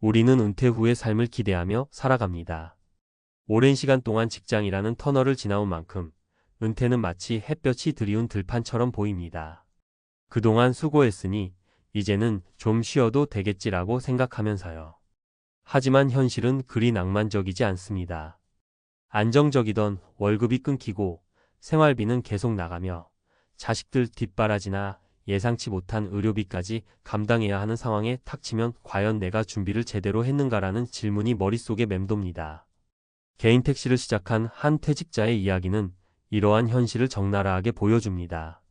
우리는 은퇴 후의 삶을 기대하며 살아갑니다. 오랜 시간 동안 직장이라는 터널을 지나온 만큼 은퇴는 마치 햇볕이 드리운 들판처럼 보입니다. 그동안 수고했으니 이제는 좀 쉬어도 되겠지라고 생각하면서요. 하지만 현실은 그리 낭만적이지 않습니다. 안정적이던 월급이 끊기고 생활비는 계속 나가며 자식들 뒷바라지나 예상치 못한 의료비까지 감당해야 하는 상황에 닥치면 과연 내가 준비를 제대로 했는가라는 질문이 머릿속에 맴돕니다. 개인 택시를 시작한 한 퇴직자의 이야기는 이러한 현실을 적나라하게 보여줍니다.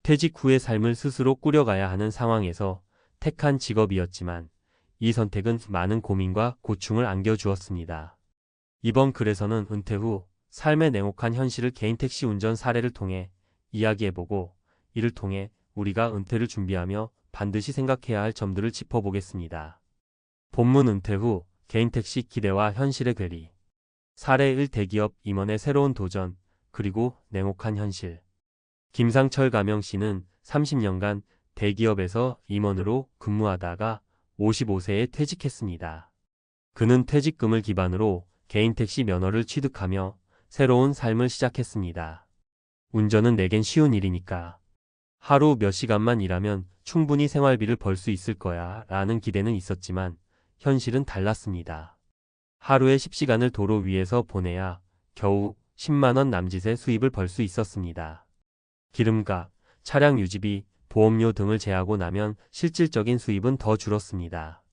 퇴직 후의 삶을 스스로 꾸려가야 하는 상황에서 택한 직업이었지만 이 선택은 많은 고민과 고충을 안겨주었습니다. 이번 글에서는 은퇴 후 삶의 냉혹한 현실을 개인 택시 운전 사례를 통해 이야기해보고 이를 통해 우리가 은퇴를 준비하며 반드시 생각해야 할 점들을 짚어보겠습니다. 본문 은퇴 후 개인 택시 기대와 현실의 괴리. 사례 1 대기업 임원의 새로운 도전, 그리고 냉혹한 현실. 김상철 가명 씨는 30년간 대기업에서 임원으로 근무하다가 55세에 퇴직했습니다. 그는 퇴직금을 기반으로 개인 택시 면허를 취득하며 새로운 삶을 시작했습니다. 운전은 내겐 쉬운 일이니까. 하루 몇 시간만 일하면 충분히 생활비를 벌 수 있을 거야 라는 기대는 있었지만 현실은 달랐습니다. 하루에 10시간을 도로 위에서 보내야 겨우 10만원 남짓의 수입을 벌 수 있었습니다. 기름값, 차량 유지비, 보험료 등을 제하고 나면 실질적인 수입은 더 줄었습니다.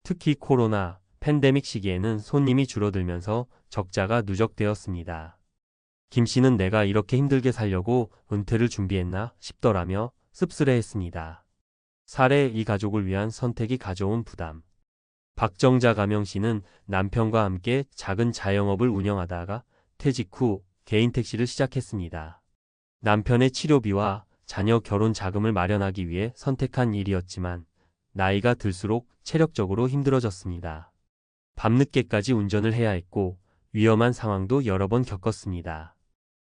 특히 코로나, 팬데믹 시기에는 손님이 줄어들면서 적자가 누적되었습니다. 김 씨는 내가 이렇게 힘들게 살려고 은퇴를 준비했나 싶더라며 씁쓸해했습니다. 사례 이 가족을 위한 선택이 가져온 부담. 박정자 가명 씨는 남편과 함께 작은 자영업을 운영하다가 퇴직 후 개인 택시를 시작했습니다. 남편의 치료비와 자녀 결혼 자금을 마련하기 위해 선택한 일이었지만 나이가 들수록 체력적으로 힘들어졌습니다. 밤늦게까지 운전을 해야 했고 위험한 상황도 여러 번 겪었습니다.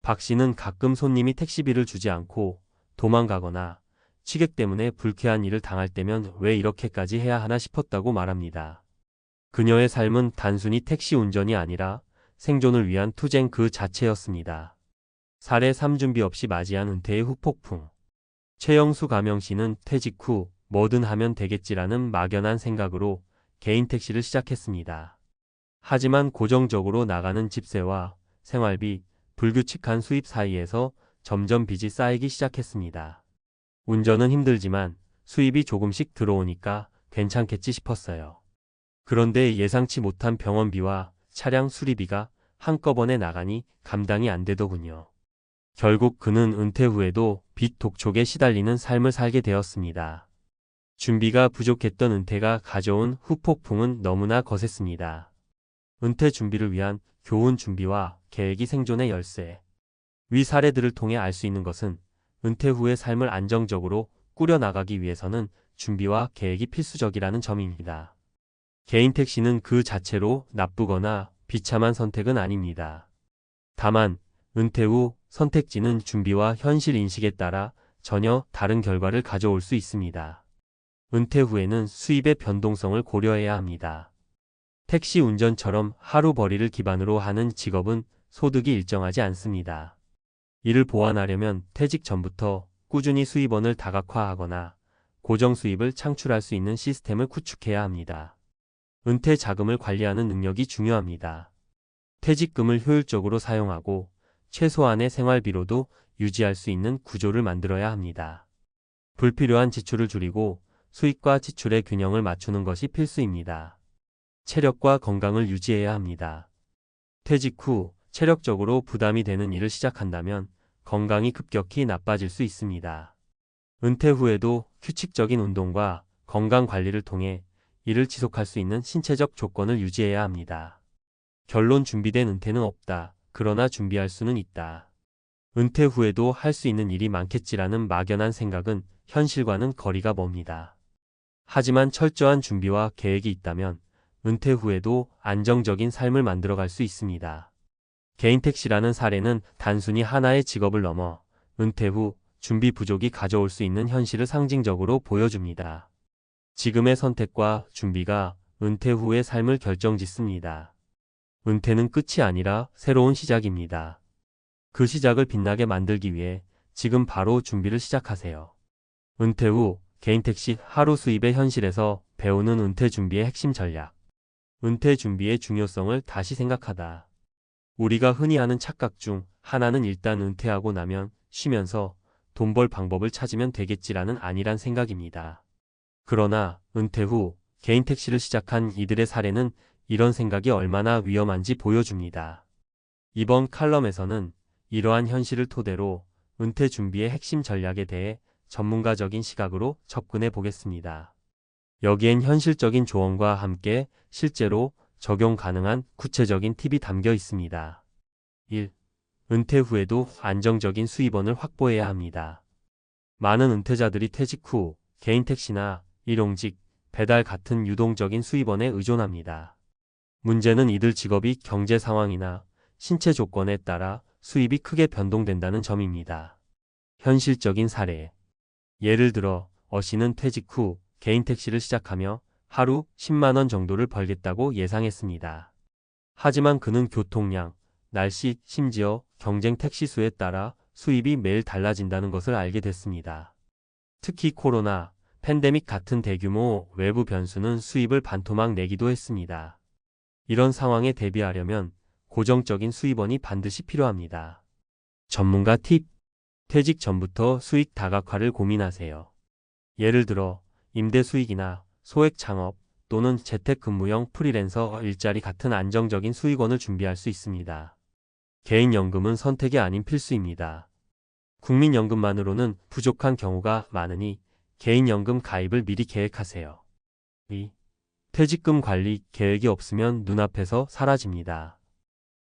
박 씨는 가끔 손님이 택시비를 주지 않고 도망가거나 취객 때문에 불쾌한 일을 당할 때면 왜 이렇게까지 해야 하나 싶었다고 말합니다. 그녀의 삶은 단순히 택시 운전이 아니라 생존을 위한 투쟁 그 자체였습니다. 사례 3 준비 없이 맞이한 은퇴의 후폭풍. 최영수 가명 씨는 퇴직 후 뭐든 하면 되겠지라는 막연한 생각으로 개인 택시를 시작했습니다. 하지만 고정적으로 나가는 집세와 생활비, 불규칙한 수입 사이에서 점점 빚이 쌓이기 시작했습니다. 운전은 힘들지만 수입이 조금씩 들어오니까 괜찮겠지 싶었어요. 그런데 예상치 못한 병원비와 차량 수리비가 한꺼번에 나가니 감당이 안 되더군요. 결국 그는 은퇴 후에도 빚 독촉에 시달리는 삶을 살게 되었습니다. 준비가 부족했던 은퇴가 가져온 후폭풍은 너무나 거셌습니다. 은퇴 준비를 위한 교훈 준비와 계획이 생존의 열쇠. 위 사례들을 통해 알 수 있는 것은 은퇴 후의 삶을 안정적으로 꾸려나가기 위해서는 준비와 계획이 필수적이라는 점입니다. 개인 택시는 그 자체로 나쁘거나 비참한 선택은 아닙니다. 다만 은퇴 후 선택지는 준비와 현실 인식에 따라 전혀 다른 결과를 가져올 수 있습니다. 은퇴 후에는 수입의 변동성을 고려해야 합니다. 택시 운전처럼 하루벌이를 기반으로 하는 직업은 소득이 일정하지 않습니다. 이를 보완하려면 퇴직 전부터 꾸준히 수입원을 다각화하거나 고정 수입을 창출할 수 있는 시스템을 구축해야 합니다. 은퇴 자금을 관리하는 능력이 중요합니다. 퇴직금을 효율적으로 사용하고 최소한의 생활비로도 유지할 수 있는 구조를 만들어야 합니다. 불필요한 지출을 줄이고 수입과 지출의 균형을 맞추는 것이 필수입니다. 체력과 건강을 유지해야 합니다. 퇴직 후 체력적으로 부담이 되는 일을 시작한다면 건강이 급격히 나빠질 수 있습니다. 은퇴 후에도 규칙적인 운동과 건강 관리를 통해 이를 지속할 수 있는 신체적 조건을 유지해야 합니다. 결론 준비된 은퇴는 없다. 그러나 준비할 수는 있다. 은퇴 후에도 할 수 있는 일이 많겠지라는 막연한 생각은 현실과는 거리가 멉니다. 하지만 철저한 준비와 계획이 있다면 은퇴 후에도 안정적인 삶을 만들어갈 수 있습니다. 개인 택시라는 사례는 단순히 하나의 직업을 넘어 은퇴 후 준비 부족이 가져올 수 있는 현실을 상징적으로 보여줍니다. 지금의 선택과 준비가 은퇴 후의 삶을 결정짓습니다. 은퇴는 끝이 아니라 새로운 시작입니다. 그 시작을 빛나게 만들기 위해 지금 바로 준비를 시작하세요. 은퇴 후 개인 택시 하루 수입의 현실에서 배우는 은퇴 준비의 핵심 전략. 은퇴 준비의 중요성을 다시 생각하다. 우리가 흔히 하는 착각 중 하나는 일단 은퇴하고 나면 쉬면서 돈 벌 방법을 찾으면 되겠지라는 안일한 생각입니다. 그러나 은퇴 후 개인 택시를 시작한 이들의 사례는 이런 생각이 얼마나 위험한지 보여줍니다. 이번 칼럼에서는 이러한 현실을 토대로 은퇴 준비의 핵심 전략에 대해 전문가적인 시각으로 접근해 보겠습니다. 여기엔 현실적인 조언과 함께 실제로 적용 가능한 구체적인 팁이 담겨 있습니다. 1. 은퇴 후에도 안정적인 수입원을 확보해야 합니다. 많은 은퇴자들이 퇴직 후 개인 택시나 일용직, 배달 같은 유동적인 수입원에 의존합니다. 문제는 이들 직업이 경제 상황이나 신체 조건에 따라 수입이 크게 변동된다는 점입니다. 현실적인 사례. 예를 들어 어씨는 퇴직 후 개인 택시를 시작하며 하루 10만 원 정도를 벌겠다고 예상했습니다. 하지만 그는 교통량, 날씨, 심지어 경쟁 택시 수에 따라 수입이 매일 달라진다는 것을 알게 됐습니다. 특히 코로나, 팬데믹 같은 대규모 외부 변수는 수입을 반토막 내기도 했습니다. 이런 상황에 대비하려면 고정적인 수입원이 반드시 필요합니다. 전문가 팁. 퇴직 전부터 수익 다각화를 고민하세요. 예를 들어 임대 수익이나 소액 창업 또는 재택근무형 프리랜서 일자리 같은 안정적인 수익원을 준비할 수 있습니다. 개인연금은 선택이 아닌 필수입니다. 국민연금만으로는 부족한 경우가 많으니 개인연금 가입을 미리 계획하세요. 2. 퇴직금 관리 계획이 없으면 눈앞에서 사라집니다.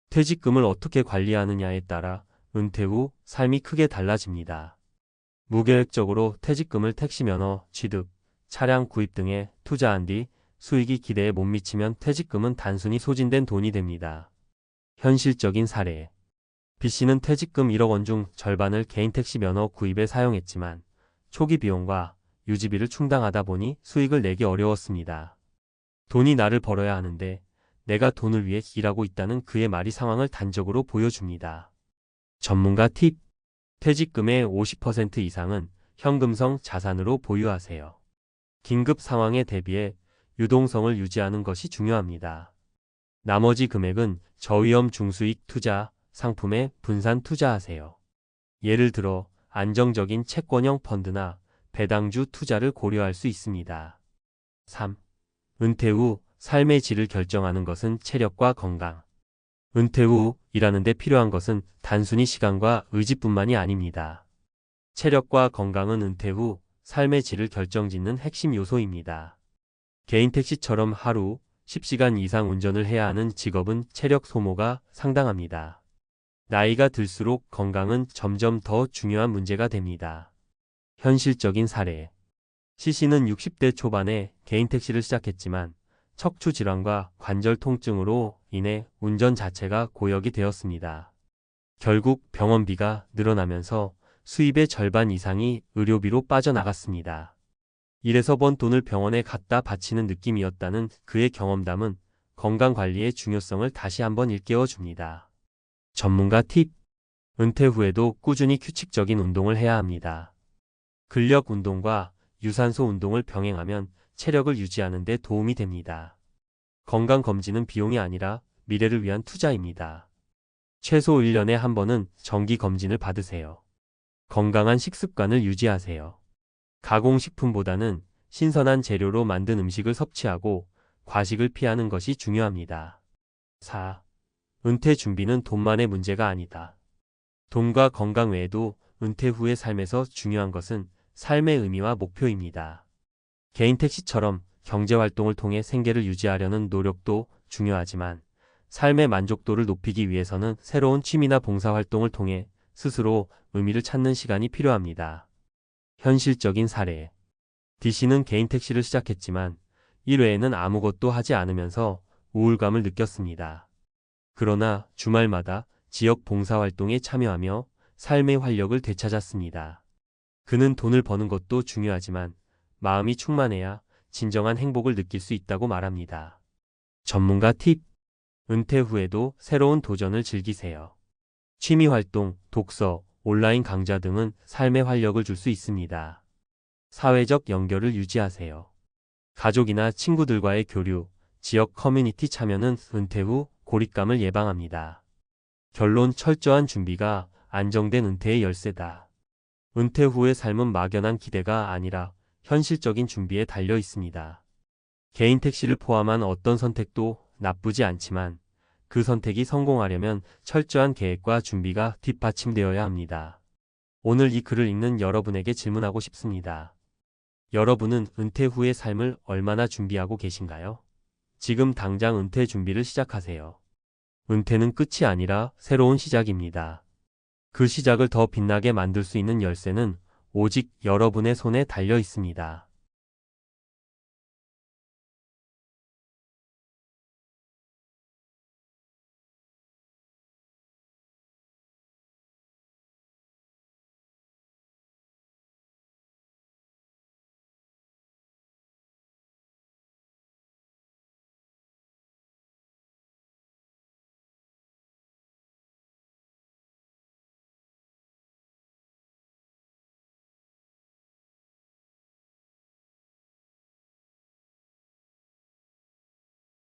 퇴직금을 어떻게 관리하느냐에 따라 은퇴 후 삶이 크게 달라집니다. 무계획적으로 퇴직금을 택시 면허, 취득, 차량 구입 등에 투자한 뒤 수익이 기대에 못 미치면 퇴직금은 단순히 소진된 돈이 됩니다. 현실적인 사례. B씨는 퇴직금 1억 원 중 절반을 개인 택시 면허 구입에 사용했지만 초기 비용과 유지비를 충당하다 보니 수익을 내기 어려웠습니다. 돈이 나를 벌어야 하는데 내가 돈을 위해 일하고 있다는 그의 말이 상황을 단적으로 보여줍니다. 전문가 팁. 퇴직금의 50% 이상은 현금성 자산으로 보유하세요. 긴급 상황에 대비해 유동성을 유지하는 것이 중요합니다. 나머지 금액은 저위험 중수익 투자, 상품에 분산 투자하세요. 예를 들어 안정적인 채권형 펀드나 배당주 투자를 고려할 수 있습니다. 3. 은퇴 후 삶의 질을 결정하는 것은 체력과 건강. 은퇴 후 일하는 데 필요한 것은 단순히 시간과 의지뿐만이 아닙니다. 체력과 건강은 은퇴 후 삶의 질을 결정짓는 핵심 요소입니다. 개인 택시처럼 하루 10시간 이상 운전을 해야 하는 직업은 체력 소모가 상당합니다. 나이가 들수록 건강은 점점 더 중요한 문제가 됩니다. 현실적인 사례. C씨는 60대 초반에 개인 택시를 시작했지만 척추 질환과 관절 통증으로 인해 운전 자체가 고역이 되었습니다. 결국 병원비가 늘어나면서 수입의 절반 이상이 의료비로 빠져나갔습니다. 이래서 번 돈을 병원에 갖다 바치는 느낌이었다는 그의 경험담은 건강관리의 중요성을 다시 한번 일깨워 줍니다. 전문가 팁. 은퇴 후에도 꾸준히 규칙적인 운동을 해야 합니다. 근력 운동과 유산소 운동을 병행하면 체력을 유지하는 데 도움이 됩니다. 건강검진은 비용이 아니라 미래를 위한 투자입니다. 최소 1년에 한 번은 정기검진을 받으세요. 건강한 식습관을 유지하세요. 가공식품보다는 신선한 재료로 만든 음식을 섭취하고 과식을 피하는 것이 중요합니다. 4. 은퇴 준비는 돈만의 문제가 아니다. 돈과 건강 외에도 은퇴 후의 삶에서 중요한 것은 삶의 의미와 목표입니다. 개인 택시처럼 경제활동을 통해 생계를 유지하려는 노력도 중요하지만 삶의 만족도를 높이기 위해서는 새로운 취미나 봉사활동을 통해 스스로 의미를 찾는 시간이 필요합니다. 현실적인 사례. D씨는 개인 택시를 시작했지만 1회에는 아무것도 하지 않으면서 우울감을 느꼈습니다. 그러나 주말마다 지역 봉사활동에 참여하며 삶의 활력을 되찾았습니다. 그는 돈을 버는 것도 중요하지만 마음이 충만해야 진정한 행복을 느낄 수 있다고 말합니다. 전문가 팁. 은퇴 후에도 새로운 도전을 즐기세요. 취미 활동, 독서, 온라인 강좌 등은 삶에 활력을 줄 수 있습니다. 사회적 연결을 유지하세요. 가족이나 친구들과의 교류, 지역 커뮤니티 참여는 은퇴 후 고립감을 예방합니다. 결론. 철저한 준비가 안정된 은퇴의 열쇠다. 은퇴 후의 삶은 막연한 기대가 아니라 현실적인 준비에 달려 있습니다. 개인 택시를 포함한 어떤 선택도 나쁘지 않지만 그 선택이 성공하려면 철저한 계획과 준비가 뒷받침되어야 합니다. 오늘 이 글을 읽는 여러분에게 질문하고 싶습니다. 여러분은 은퇴 후의 삶을 얼마나 준비하고 계신가요? 지금 당장 은퇴 준비를 시작하세요. 은퇴는 끝이 아니라 새로운 시작입니다. 그 시작을 더 빛나게 만들 수 있는 열쇠는 오직 여러분의 손에 달려 있습니다.